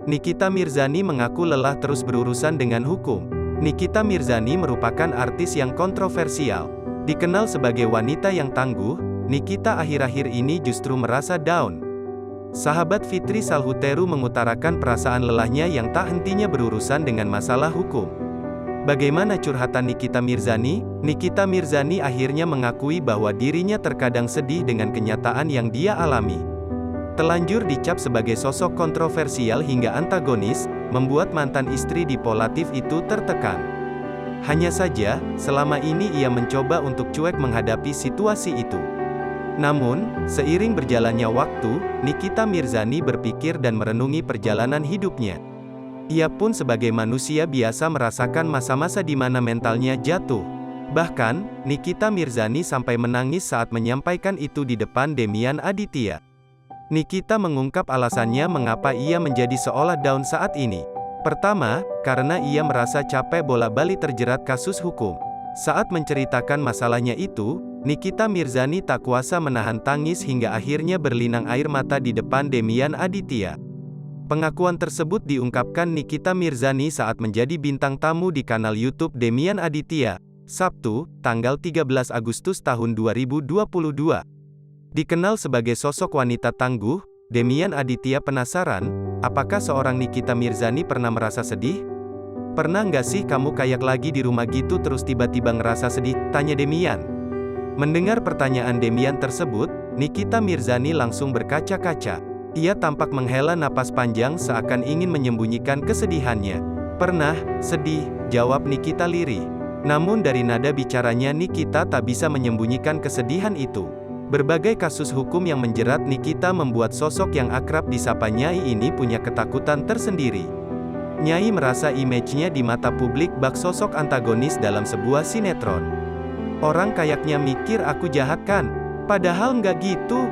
Nikita Mirzani mengaku lelah terus berurusan dengan hukum. Nikita Mirzani merupakan artis yang kontroversial. Dikenal sebagai wanita yang tangguh, Nikita akhir-akhir ini justru merasa down. Sahabat Fitri Salhuteru mengutarakan perasaan lelahnya yang tak hentinya berurusan dengan masalah hukum. Bagaimana curhatan Nikita Mirzani? Nikita Mirzani akhirnya mengakui bahwa dirinya terkadang sedih dengan kenyataan yang dia alami. Telanjur dicap sebagai sosok kontroversial hingga antagonis, membuat mantan istri dipolatif itu tertekan. Hanya saja, selama ini ia mencoba untuk cuek menghadapi situasi itu. Namun, seiring berjalannya waktu, Nikita Mirzani berpikir dan merenungi perjalanan hidupnya. Ia pun sebagai manusia biasa merasakan masa-masa di mana mentalnya jatuh. Bahkan, Nikita Mirzani sampai menangis saat menyampaikan itu di depan Demian Aditya. Nikita mengungkap alasannya mengapa ia menjadi seolah down saat ini. Pertama, karena ia merasa capek bolak-balik terjerat kasus hukum. Saat menceritakan masalahnya itu, Nikita Mirzani tak kuasa menahan tangis hingga akhirnya berlinang air mata di depan Demian Aditya. Pengakuan tersebut diungkapkan Nikita Mirzani saat menjadi bintang tamu di kanal YouTube Demian Aditya, Sabtu, tanggal 13 Agustus tahun 2022. Dikenal sebagai sosok wanita tangguh, Demian Aditya penasaran, apakah seorang Nikita Mirzani pernah merasa sedih? Pernah nggak sih kamu kayak lagi di rumah gitu terus tiba-tiba ngerasa sedih? Tanya Demian. Mendengar pertanyaan Demian tersebut, Nikita Mirzani langsung berkaca-kaca. Ia tampak menghela napas panjang seakan ingin menyembunyikan kesedihannya. Pernah, sedih, jawab Nikita lirih. Namun dari nada bicaranya Nikita tak bisa menyembunyikan kesedihan itu. Berbagai kasus hukum yang menjerat Nikita membuat sosok yang akrab disapa Nyai ini punya ketakutan tersendiri. Nyai merasa image-nya di mata publik bak sosok antagonis dalam sebuah sinetron. Orang kayaknya mikir aku jahat kan? Padahal nggak gitu.